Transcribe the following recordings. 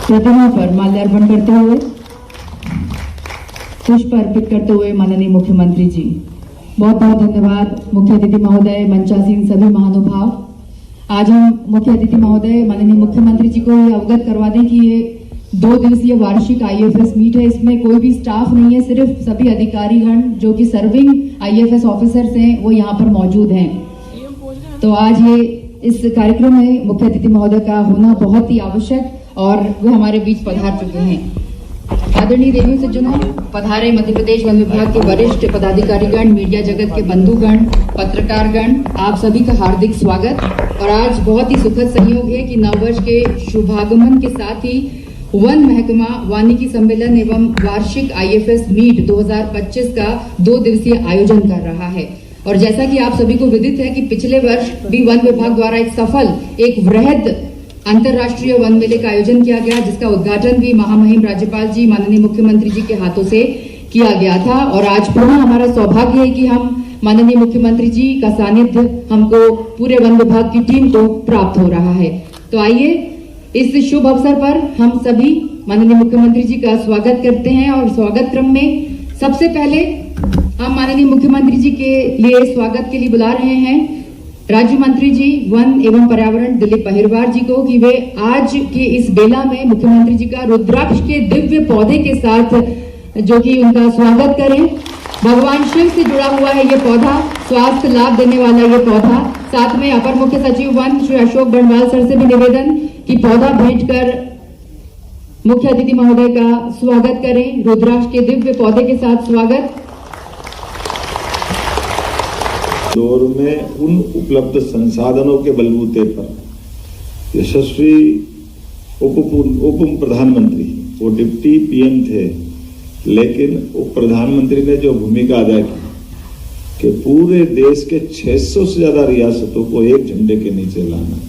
प्रतिमा पर माल्यार्पण करते हुए पुष्प अर्पित करते हुए माननीय मुख्यमंत्री जी। बहुत बहुत धन्यवाद मुख्य अतिथि महोदय, मंचासीन सभी महानुभाव। आज हम मुख्य अतिथि महोदय माननीय मुख्यमंत्री जी को ये अवगत करवा दें कि ये 2 दिवसीय वार्षिक IAFS मीट है। इसमें कोई भी स्टाफ नहीं है, सिर्फ सभी अधिकारीगण जो कि सर्विंग IAFS ऑफिसर्स हैं वो यहाँ पर मौजूद हैं। तो आज ये इस कार्यक्रम में मुख्य अतिथि महोदय का होना बहुत ही आवश्यक और वो हमारे बीच पधार चुके हैं। आदरणीय देवी सज्जनों, पधारे मध्य प्रदेश वन विभाग के वरिष्ठ पदाधिकारीगण, मीडिया जगत के बंधुगण, पत्रकारगण, आप सभी का हार्दिक स्वागत। और आज बहुत ही सुखद संयोग है कि नववर्ष के शुभागमन के साथ ही वन महकमा वानिकी सम्मेलन एवं वार्षिक IAFS मीट 2025 का 2 दिवसीय आयोजन कर रहा है। और जैसा कि आप सभी को विदित है कि पिछले वर्ष भी वन विभाग द्वारा एक वृहद अंतर्राष्ट्रीय वन मेले का आयोजन किया गया, जिसका उद्घाटन भी महामहिम राज्यपाल जी माननीय मुख्यमंत्री जी के हाथों से किया गया था। और आज पुनः हमारा सौभाग्य है कि हम माननीय मुख्यमंत्री जी का सानिध्य हमको पूरे वन विभाग की टीम को प्राप्त हो रहा है। तो आइए इस शुभ अवसर पर हम सभी माननीय मुख्यमंत्री जी का स्वागत करते हैं। और स्वागत क्रम में सबसे पहले हम माननीय मुख्यमंत्री जी के लिए स्वागत के लिए बुला रहे हैं राज्य मंत्री जी वन एवं पर्यावरण दिलीप अहिरवार जी को कि वे आज के इस बेला में मुख्यमंत्री जी का रुद्राक्ष के दिव्य पौधे के साथ जो कि उनका स्वागत करें। भगवान शिव से जुड़ा हुआ है ये पौधा, स्वास्थ्य लाभ देने वाला ये पौधा। साथ में अपर मुख्य सचिव वन श्री अशोक बंडवाल सर से भी निवेदन कि पौधा भेंट कर मुख्य अतिथि महोदय का स्वागत करें। रुद्राक्ष के दिव्य पौधे के साथ स्वागत। दौर में उन उपलब्ध संसाधनों के बलबूते पर यशस्वी उप प्रधानमंत्री, वो डिप्टी PM थे, लेकिन उप प्रधानमंत्री ने जो भूमिका अदा की कि पूरे देश के 600 से ज्यादा रियासतों को एक झंडे के नीचे लाना,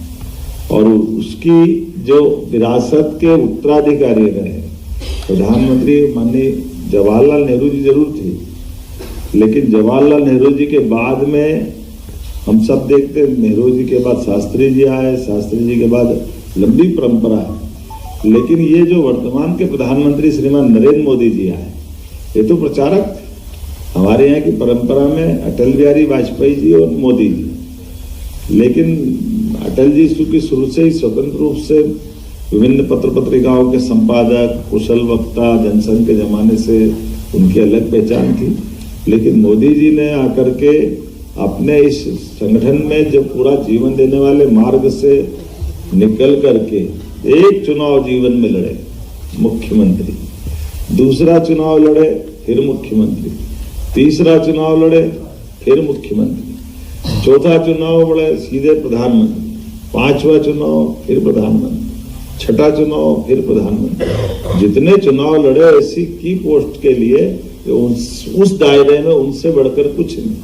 और उसकी जो विरासत के उत्तराधिकारी रहे प्रधानमंत्री माननीय जवाहरलाल नेहरू जी जरूर थे, लेकिन जवाहरलाल नेहरू जी के बाद में हम सब देखते हैं नेहरू जी के बाद शास्त्री जी आए, शास्त्री जी के बाद लंबी परंपरा है। लेकिन ये जो वर्तमान के प्रधानमंत्री श्रीमान नरेंद्र मोदी जी आए, ये तो प्रचारक थे। हमारे यहाँ की परंपरा में अटल बिहारी वाजपेयी जी और मोदी जी, लेकिन अटल जी चूंकि शुरू से ही स्वतंत्र रूप से विभिन्न पत्र पत्रिकाओं के संपादक, कुशल वक्ता, जनसंघ के जमाने से उनकी अलग पहचान थी। लेकिन मोदी जी ने आकर के अपने इस संगठन में जो पूरा जीवन देने वाले मार्ग से निकल करके एक चुनाव जीवन में लड़े मुख्यमंत्री, दूसरा चुनाव लड़े फिर मुख्यमंत्री, तीसरा चुनाव लड़े फिर मुख्यमंत्री, चौथा चुनाव लड़े सीधे प्रधानमंत्री, पांचवा चुनाव फिर प्रधानमंत्री, छठा चुनाव फिर प्रधानमंत्री। जितने चुनाव लड़े ऐसी की पोस्ट के लिए उस दायरे में उनसे बढ़कर कुछ नहीं।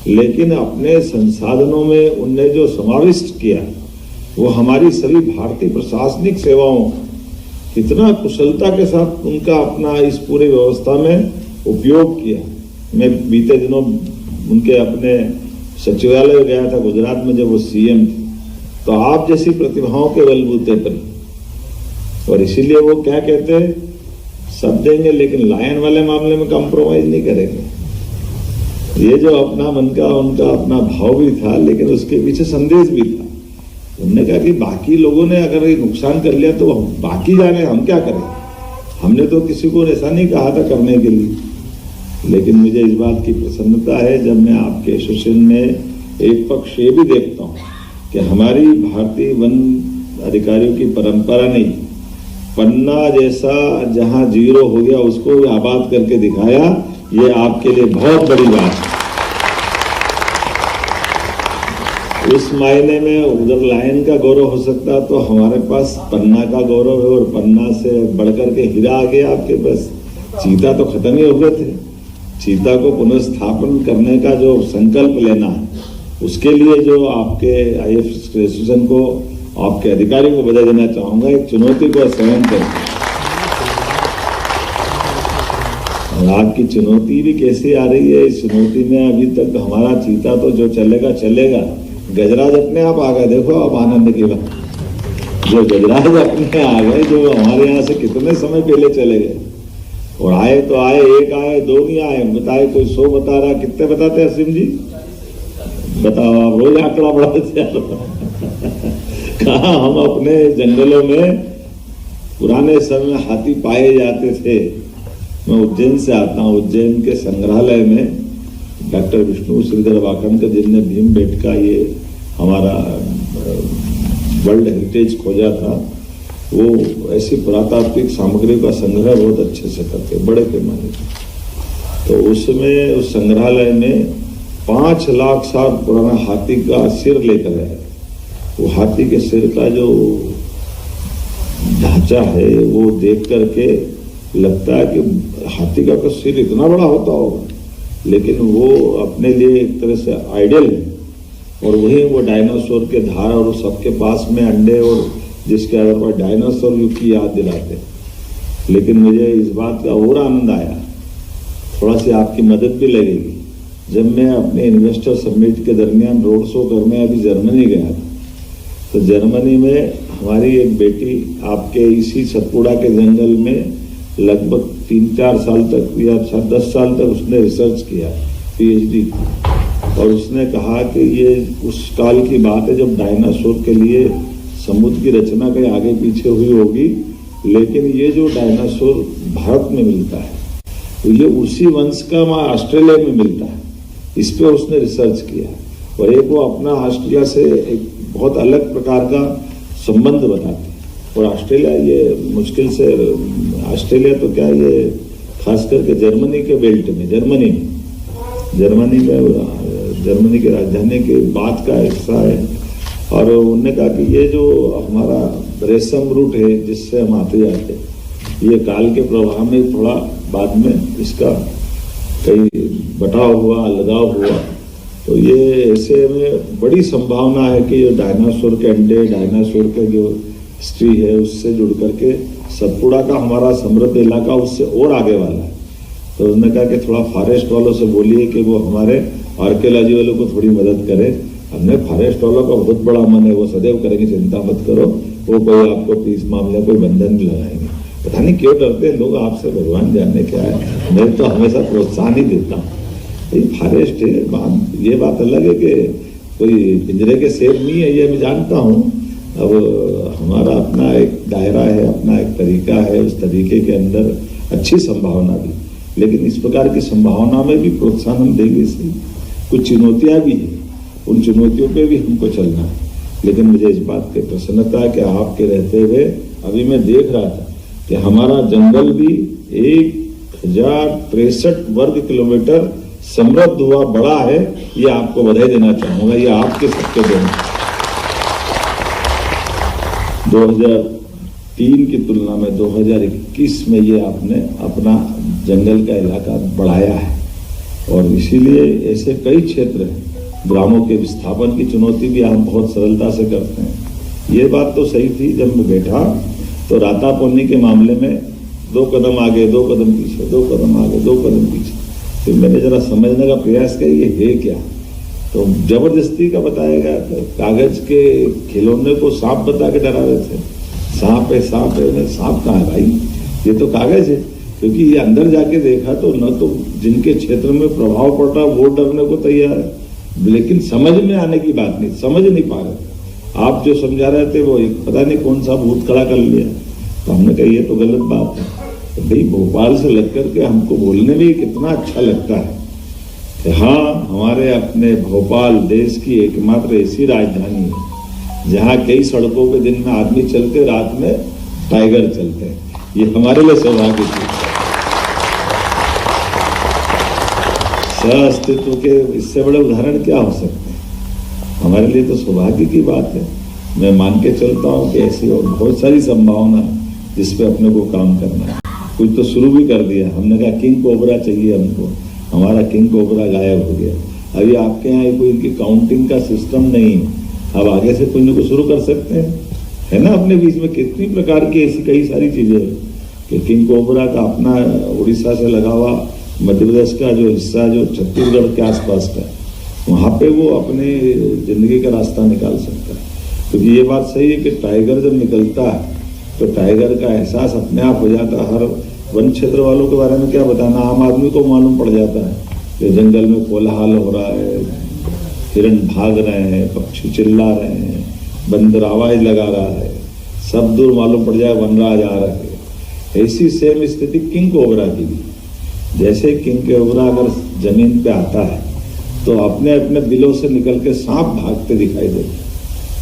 लेकिन अपने संसाधनों में उनने जो समाविष्ट किया वो हमारी सभी भारतीय प्रशासनिक सेवाओं कितना कुशलता के साथ उनका अपना इस पूरी व्यवस्था में उपयोग किया। मैं बीते दिनों उनके अपने सचिवालय गया था गुजरात में, जब वो CM थे, तो आप जैसी प्रतिभाओं के बलबूते पर, और इसीलिए वो क्या कहते हैं, सब देंगे लेकिन लायन वाले मामले में कॉम्प्रोमाइज नहीं करेंगे। ये जो अपना मन का उनका अपना भाव भी था, लेकिन उसके पीछे संदेश भी था। उन्होंने कहा कि बाकी लोगों ने अगर ये नुकसान कर लिया तो बाकी जाने, हम क्या करें। हमने तो किसी को ऐसा नहीं कहा था करने के लिए। लेकिन मुझे इस बात की प्रसन्नता है जब मैं आपके एसोसिएशन में एक पक्ष ये भी देखता हूँ कि हमारी भारतीय वन अधिकारियों की परंपरा नहीं, पन्ना जैसा जहां 0 हो गया उसको आबाद करके दिखाया, ये आपके लिए बहुत बड़ी बात है। उस मायने में उधर लायन का गौरव हो सकता तो हमारे पास पन्ना का गौरव है, और पन्ना से बढ़कर के हीरा आ गया आपके पास। चीता तो खत्म ही हो गए थे। चीता को पुनर्स्थापन करने का जो संकल्प लेना है, उसके लिए जो आपके IAFS एसोसिएशन को, आपके अधिकारियों को बधाई देना चाहूंगा। एक चुनौती को सहन करके, और आपकी चुनौती भी कैसी आ रही है, इस चुनौती में अभी तक हमारा चीता तो जो चलेगा चलेगा, गजराज अपने आप आ गया, देखो आप आनंद की बात। जो गजराज अपने आ गए, जो हमारे यहाँ से कितने समय पहले चले गए, और आए तो आए, एक आए, दो नहीं आए, बताए कोई 100 बता रहा, कितने बताते हैं असीम जी? बताओ, आप रोज आंकड़ा बढ़ाते कहा हम अपने जंगलों में पुराने समय में हाथी पाए जाते थे। मैं उज्जैन से आता हूँ, उज्जैन के संग्रहालय में डॉक्टर विष्णु श्रीधर वाकणकर जिनने भीमबेटका ये हमारा वर्ल्ड हेरिटेज खोजा था, वो ऐसी पुरातात्विक सामग्री का संग्रह बहुत अच्छे से करते, बड़े पैमाने पे। तो उसमें उस संग्रहालय में 5 लाख साल पुराना हाथी का सिर लेकर आए। वो हाथी के सिर का जो ढांचा है वो देख करके लगता है कि हाथी का सिर इतना बड़ा होता होगा, लेकिन वो अपने लिए एक तरह से आइडियल है। और वही वो डायनासोर के धार और सबके पास में अंडे और जिसके आधार पर डायनासोर युग की याद दिलाते। लेकिन मुझे इस बात का और आनंद आया, थोड़ा सी आपकी मदद भी लगेगी। जब मैं अपने इन्वेस्टर समिट के दरमियान रोड शो करने अभी जर्मनी गया था, तो जर्मनी में हमारी एक बेटी आपके इसी सतपुड़ा के जंगल में लगभग 3-4 साल तक या 10 साल तक उसने रिसर्च किया, PhD, और उसने कहा कि ये उस काल की बात है जब डायनासोर के लिए समुद्र की रचना कहीं आगे पीछे हुई होगी, लेकिन ये जो डायनासोर भारत में मिलता है तो ये उसी वंश का वहाँ ऑस्ट्रेलिया में मिलता है। इस पे उसने रिसर्च किया, और एक वो अपना ऑस्ट्रेलिया से एक बहुत अलग प्रकार का संबंध बताते। और ऑस्ट्रेलिया ये मुश्किल से, ऑस्ट्रेलिया तो क्या, ये खास करके जर्मनी के बेल्ट में, जर्मनी के राजधानी के बाद का हिस्सा है। और उन्होंने कहा कि ये जो हमारा रेशम रूट है जिससे हम आते जाते, ये काल के प्रवाह में थोड़ा बाद में इसका कहीं बटाव हुआ, अलगाव हुआ, तो ये ऐसे में बड़ी संभावना है कि जो डायनासोर के अंडे, डायनासोर के जो हिस्ट्री है उससे जुड़ करके सतपुड़ा का हमारा समृद्ध इलाका उससे और आगे वाला है। तो उसने कहा कि थोड़ा फॉरेस्ट वालों से बोलिए कि वो हमारे आर्कियोलॉजी वालों को थोड़ी मदद करें। हमने फॉरेस्ट वालों का बहुत बड़ा मन है, वो सदैव करेंगे, चिंता मत करो, वो कोई आपको इस मामले कोई बंधन नहीं लगाएंगे। पता नहीं क्यों डरते हैं लोग आपसे, भगवान जाने क्या है। मैं तो हमेशा प्रोत्साहन ही देता हूँ। फॉरेस्ट है, ये बात अलग है कि कोई पिंजरे के शेर नहीं है, ये मैं जानता हूँ। अब हमारा अपना एक दायरा है, अपना एक तरीका है, उस तरीके के अंदर अच्छी संभावना भी, लेकिन इस प्रकार की संभावना में भी प्रोत्साहन हम देंगे। इसलिए कुछ चुनौतियां भी हैं, उन चुनौतियों पे भी हमको चलना है। लेकिन मुझे इस बात की प्रसन्नता है कि आपके रहते हुए अभी मैं देख रहा था कि हमारा जंगल भी 1063 वर्ग किलोमीटर समृद्ध हुआ, बड़ा है। ये आपको बधाई देना चाहूंगा, ये आपके सबके देना। 2003 की तुलना में 2021 में ये आपने अपना जंगल का इलाका बढ़ाया है, और इसीलिए ऐसे कई क्षेत्र हैं। ग्रामों के विस्थापन की चुनौती भी हम बहुत सरलता से करते हैं। ये बात तो सही थी, जब मैं बैठा तो राता पौनी के मामले में 2 कदम आगे, 2 कदम पीछे, 2 कदम आगे, 2 कदम पीछे। फिर मैंने जरा समझने का प्रयास किया ये है क्या, तो जबरदस्ती का बताया गया था। कागज के खिलौने को सांप बता के डरा रहे थे, सांप है, सांप है। सांप कहाँ है भाई, ये तो कागज है। क्योंकि ये अंदर जाके देखा तो न तो जिनके क्षेत्र में प्रभाव पड़ रहा वो डरने को तैयार है, लेकिन समझ में आने की बात नहीं, समझ नहीं पा रहे। आप जो समझा रहे थे वो एक पता नहीं कौन सा भूत खड़ा कर लिया। तो हमने कहा ये तो गलत बात है। तो भाई भोपाल से लग करके हमको बोलने में कितना अच्छा लगता है कि हाँ, हमारे अपने भोपाल देश की एकमात्र ऐसी राजधानी है जहाँ कई सड़कों पे दिन में आदमी चलते, रात में टाइगर चलते हैं। ये हमारे लिए सौभाग्य की अस्तित्व के इससे बड़े उदाहरण क्या हो सकते हैं। हमारे लिए तो सौभाग्य की बात है। मैं मान के चलता हूँ कि ऐसी और बहुत सारी संभावना जिसपे अपने को काम करना है। कुछ तो शुरू भी कर दिया, हमने कहा किंग कोबरा चाहिए हमको, हमारा किंग कोबरा गायब हो गया। अभी आपके यहाँ कोई इनकी काउंटिंग का सिस्टम नहीं, अब आगे से कुछ न कुछ शुरू कर सकते हैं, है ना। अपने बीच में कितनी प्रकार की ऐसी कई सारी चीजें हैं कि किंग कोबरा का अपना उड़ीसा से लगा हुआ मध्य प्रदेश का जो हिस्सा जो छत्तीसगढ़ के आसपास का, वहाँ पे वो अपने जिंदगी का रास्ता निकाल सकता है। क्योंकि ये बात सही है कि टाइगर जब निकलता है तो टाइगर का एहसास अपने आप हो जाता है। हर वन क्षेत्र वालों के बारे में क्या बताना, आम आदमी को मालूम पड़ जाता है कि जंगल में कोलाहल हो रहा है, हिरण भाग रहे हैं, पक्षी चिल्ला रहे हैं, बंदर आवाज लगा रहा है, सब दूर मालूम पड़ जाए वनराज आ रहा है। ऐसी सेम स्थिति किंग कोबरा की भी। जैसे किंग कोबरा अगर जमीन पे आता है तो अपने अपने बिलों से निकल के सांप भागते दिखाई देते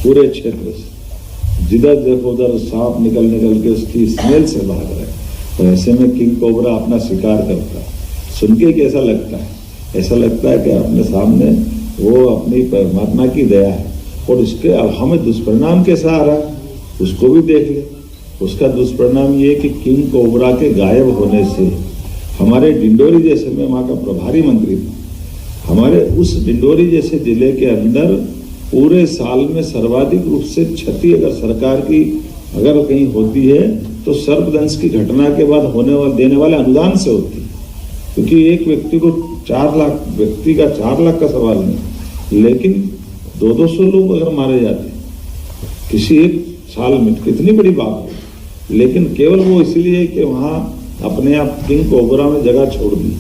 पूरे क्षेत्र से। जिधर देखो उधर सांप निकल के उसकी स्मेल से भाग रहे हैं। तो ऐसे में किंग कोबरा अपना शिकार करता है। सुन के कैसा लगता है? ऐसा लगता है कि अपने सामने वो अपनी परमात्मा की दया है। और इसके अब हमें दुष्परिणाम कैसा आ रहा है उसको भी देख ले। उसका दुष्परिणाम ये कि किंग कोबरा के गायब होने से हमारे डिंडोरी जैसे, मैं वहां का प्रभारी मंत्री था, हमारे उस डिंडोरी जैसे जिले के अंदर पूरे साल में सर्वाधिक रूप से क्षति अगर सरकार की अगर कहीं होती है तो सर्पदंश की घटना के बाद देने वाले अनुदान से होती है। क्योंकि एक व्यक्ति को 4 लाख, व्यक्ति का 4 लाख का सवाल नहीं, लेकिन 200 लोग अगर मारे जाते किसी एक साल में, कितनी बड़ी बात है। लेकिन केवल वो इसलिए कि वहां अपने आप किंग कोबरा में जगह छोड़ दी।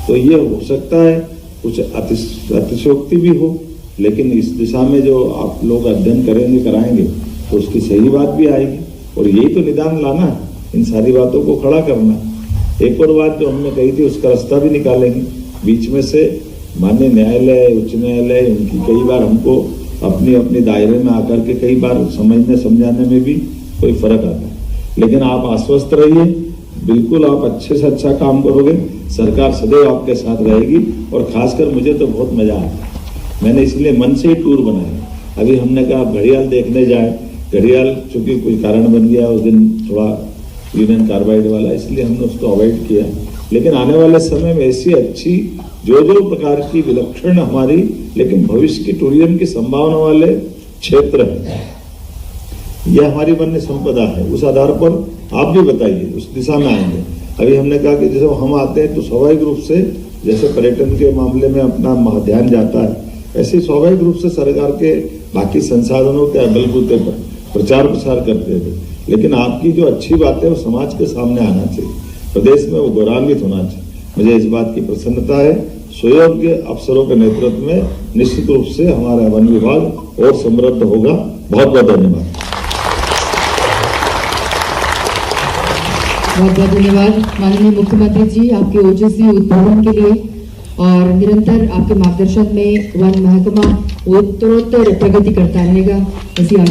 तो ये हो सकता है कुछ अतिशयोक्ति भी हो, लेकिन इस दिशा में जो आप लोग अध्ययन करेंगे कराएंगे तो उसकी सही बात भी आएगी। और यही तो निदान लाना है, इन सारी बातों को खड़ा करना। एक और बात जो हमने कही थी उसका रास्ता भी निकालेंगे। बीच में से माननीय न्यायालय, उच्च न्यायालय, उनकी कई बार हमको अपनी अपने दायरे में आकर के कई बार समझने समझाने में भी कोई फर्क आता है। लेकिन आप आश्वस्त रहिए, बिल्कुल आप अच्छे से अच्छा काम करोगे, सरकार सदैव आपके साथ रहेगी। और खासकर मुझे तो बहुत मजा आता है, मैंने इसलिए मन से ही टूर बनाया। अभी हमने कहा घड़ियाल देखने जाए, घड़ियाल चूंकि कोई कारण बन गया उस दिन थोड़ा यूनियन कार्बाइड वाला, इसलिए हमने उसको अवॉइड किया। लेकिन आने वाले समय में ऐसी अच्छी जो प्रकार की विलक्षण हमारी लेकिन भविष्य की टूरिज्म की संभावना वाले क्षेत्र है, यह हमारी वन्य संपदा है। उस आधार पर आप भी बताइए, उस दिशा में आएंगे। अभी हमने कहा कि जैसे हम आते हैं तो स्वाभाविक रूप से जैसे पर्यटन के मामले में अपना ध्यान जाता है, ऐसे स्वाभाविक रूप से सरकार के बाकी संसाधनों के बलबूते पर प्रचार प्रसार करते थे। लेकिन आपकी जो अच्छी बात है वो समाज के सामने आना चाहिए, प्रदेश में वो गौरवान्वित होना चाहिए। मुझे इस बात की प्रसन्नता है। सुयोग्य अफसरों के नेतृत्व में निश्चित रूप से हमारा वन विभाग और समृद्ध होगा। बहुत बहुत धन्यवाद। बहुत बहुत धन्यवाद माननीय मुख्यमंत्री जी, आपके ओजस्वी उद्बोधन के लिए। और निरंतर आपके मार्गदर्शन में वन महकमा उत्तरोत्तर प्रगति करता रहेगा, ऐसी